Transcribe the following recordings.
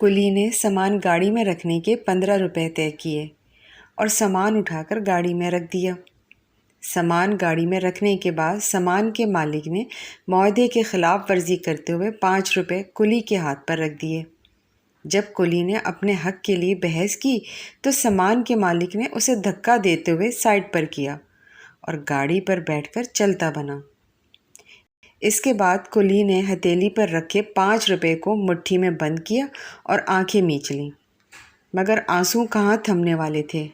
کلی نے سامان گاڑی میں رکھنے کے 15 روپے طے کیے اور سامان اٹھا کر گاڑی میں رکھ دیا۔ سامان گاڑی میں رکھنے کے بعد سامان کے مالک نے معاہدے کے خلاف ورزی کرتے ہوئے 5 روپے کلی کے ہاتھ پر رکھ دیے۔ جب کلی نے اپنے حق کے لیے بحث کی تو سامان کے مالک نے اسے دھکا دیتے ہوئے سائڈ پر کیا اور گاڑی پر بیٹھ کر چلتا بنا۔ اس کے بعد کلی نے ہتھیلی پر رکھے 5 روپے کو مٹھی میں بند کیا اور آنکھیں میچ لیں، مگر آنسو کہاں تھمنے والے تھے،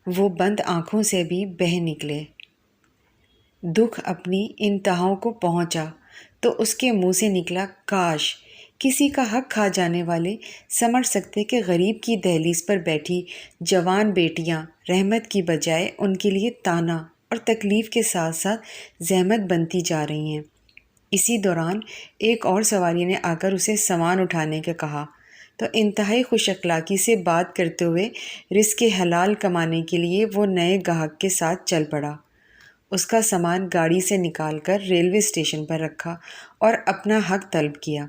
وہ بند آنکھوں سے بھی بہہ نکلے۔ دکھ اپنی انتہاؤں کو پہنچا تو اس کے منہ سے نکلا، کاش کسی کا حق کھا جانے والے سمجھ سکتے کہ غریب کی دہلیز پر بیٹھی جوان بیٹیاں رحمت کی بجائے ان کے لیے تانا اور تکلیف کے ساتھ ساتھ زحمت بنتی جا رہی ہیں۔ اسی دوران ایک اور سواری نے آ کر اسے سامان اٹھانے کا کہا تو انتہائی خوش اخلاقی سے بات کرتے ہوئے رزق حلال کمانے کے لیے وہ نئے گاہک کے ساتھ چل پڑا۔ اس کا سامان گاڑی سے نکال کر ریلوے اسٹیشن پر رکھا اور اپنا حق طلب کیا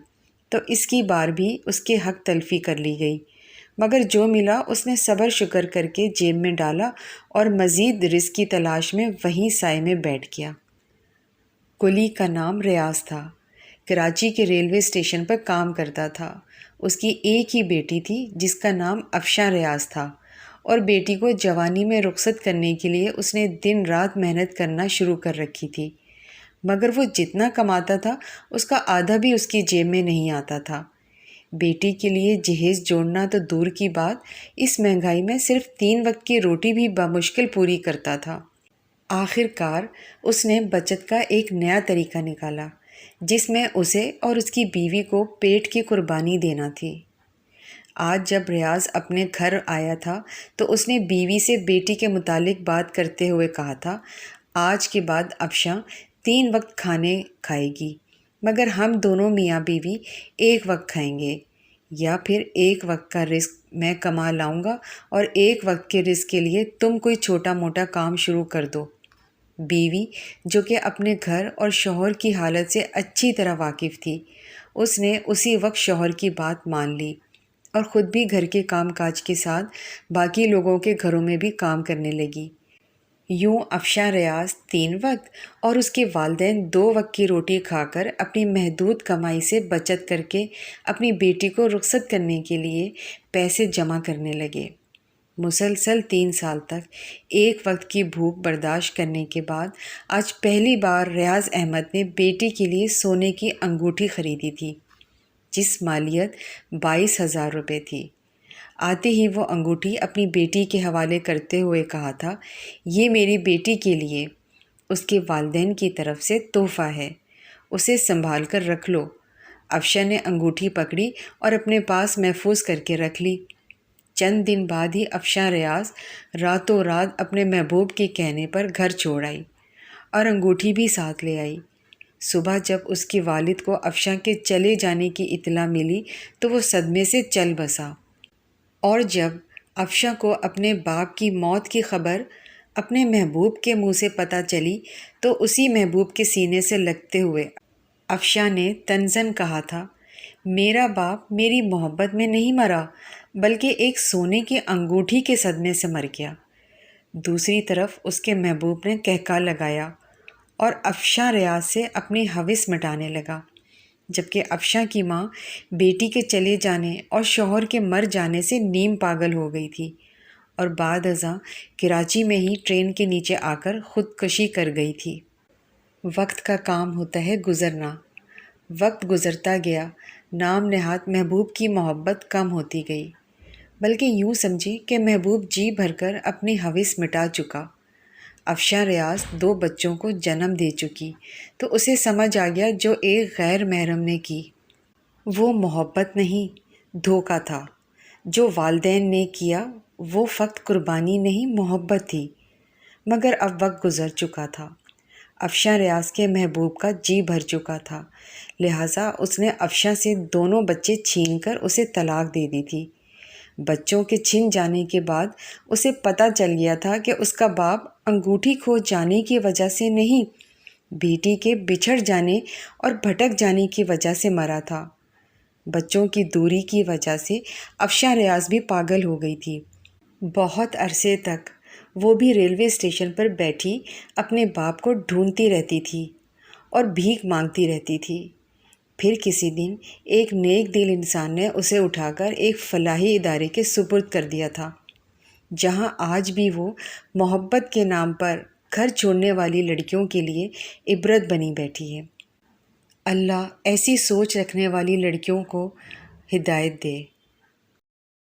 تو اس کی بار بھی اس کے حق تلفی کر لی گئی، مگر جو ملا اس نے صبر شکر کر کے جیب میں ڈالا اور مزید رزق کی تلاش میں وہیں سائے میں بیٹھ گیا۔ کلی کا نام ریاض تھا، کراچی کے ریلوے اسٹیشن پر کام کرتا تھا۔ اس کی ایک ہی بیٹی تھی جس کا نام افشاں ریاض تھا، اور بیٹی کو جوانی میں رخصت کرنے کے لیے اس نے دن رات محنت کرنا شروع کر رکھی تھی، مگر وہ جتنا کماتا تھا اس کا آدھا بھی اس کی جیب میں نہیں آتا تھا۔ بیٹی کے لیے جہیز جوڑنا تو دور کی بات، اس مہنگائی میں صرف 3 وقت کی روٹی بھی بمشکل پوری کرتا تھا۔ آخر کار اس نے بچت کا ایک نیا طریقہ نکالا جس میں اسے اور اس کی بیوی کو پیٹ کی قربانی دینا تھی۔ آج جب ریاض اپنے گھر آیا تھا تو اس نے بیوی سے بیٹی کے متعلق بات کرتے ہوئے کہا تھا، آج کے بعد افشاں 3 وقت کھانے کھائے گی، مگر ہم دونوں میاں بیوی ایک وقت کھائیں گے، یا پھر ایک وقت کا رزق میں کما لاؤں گا اور ایک وقت کے رزق کے لیے تم کوئی چھوٹا موٹا کام شروع کر دو۔ بیوی جو کہ اپنے گھر اور شوہر کی حالت سے اچھی طرح واقف تھی، اس نے اسی وقت شوہر کی بات مان لی اور خود بھی گھر کے کام کاج کے ساتھ باقی لوگوں کے گھروں میں بھی کام کرنے لگی۔ یوں افشاں ریاض 3 وقت اور اس کے والدین 2 وقت کی روٹی کھا کر اپنی محدود کمائی سے بچت کر کے اپنی بیٹی کو رخصت کرنے کے لیے پیسے جمع کرنے لگے۔ مسلسل 3 سال تک ایک وقت کی بھوک برداشت کرنے کے بعد آج پہلی بار ریاض احمد نے بیٹی کے لیے سونے کی انگوٹھی خریدی تھی جس مالیت 22,000 روپے تھی۔ آتے ہی وہ انگوٹھی اپنی بیٹی کے حوالے کرتے ہوئے کہا تھا، یہ میری بیٹی کے لیے اس کے والدین کی طرف سے تحفہ ہے، اسے سنبھال کر رکھ لو۔ افشاں نے انگوٹھی پکڑی اور اپنے پاس محفوظ کر کے رکھ لی۔ چند دن بعد ہی افشاں ریاض راتوں رات اپنے محبوب کے کہنے پر گھر چھوڑ آئی اور انگوٹھی بھی ساتھ لے آئی۔ صبح جب اس کے والد کو افشاں کے چلے جانے کی اطلاع ملی تو وہ صدمے سے چل بسا، اور جب افشاں کو اپنے باپ کی موت کی خبر اپنے محبوب کے منہ سے پتہ چلی تو اسی محبوب کے سینے سے لگتے ہوئے افشاں نے طنزاً کہا تھا، میرا باپ میری محبت میں نہیں مرا بلکہ ایک سونے کی انگوٹھی کے صدمے سے مر گیا۔ دوسری طرف اس کے محبوب نے کہکا لگایا اور افشاں ریاض سے اپنی ہوس مٹانے لگا، جبکہ افشاں کی ماں بیٹی کے چلے جانے اور شوہر کے مر جانے سے نیم پاگل ہو گئی تھی اور بعد ازاں کراچی میں ہی ٹرین کے نیچے آ کر خودکشی کر گئی تھی۔ وقت کا کام ہوتا ہے گزرنا۔ وقت گزرتا گیا، نام نہاد محبوب کی محبت کم ہوتی گئی، بلکہ یوں سمجھے کہ محبوب جی بھر کر اپنی ہوس مٹا چکا۔ افشاں ریاض 2 بچوں کو جنم دے چکی تو اسے سمجھ آ گیا جو ایک غیر محرم نے کی وہ محبت نہیں، دھوکہ تھا۔ جو والدین نے کیا وہ فقط قربانی نہیں، محبت تھی، مگر اب وقت گزر چکا تھا۔ افشاں ریاض کے محبوب کا جی بھر چکا تھا، لہٰذا اس نے افشاں سے دونوں بچے چھین کر اسے طلاق دے دی تھی۔ بچوں کے چھن جانے کے بعد اسے پتہ چل گیا تھا کہ اس کا باپ انگوٹھی کھو جانے کی وجہ سے نہیں، بیٹی کے بچھڑ جانے اور بھٹک جانے کی وجہ سے مرا تھا۔ بچوں کی دوری کی وجہ سے افشاں ریاض بھی پاگل ہو گئی تھی۔ بہت عرصے تک وہ بھی ریلوے اسٹیشن پر بیٹھی اپنے باپ کو ڈھونڈتی رہتی تھی اور بھیک مانگتی رہتی تھی۔ پھر کسی دن ایک نیک دل انسان نے اسے اٹھا کر ایک فلاحی ادارے کے سپرد کر دیا تھا، جہاں آج بھی وہ محبت کے نام پر گھر چھوڑنے والی لڑکیوں کے لیے عبرت بنی بیٹھی ہے۔ اللہ ایسی سوچ رکھنے والی لڑکیوں کو ہدایت دے۔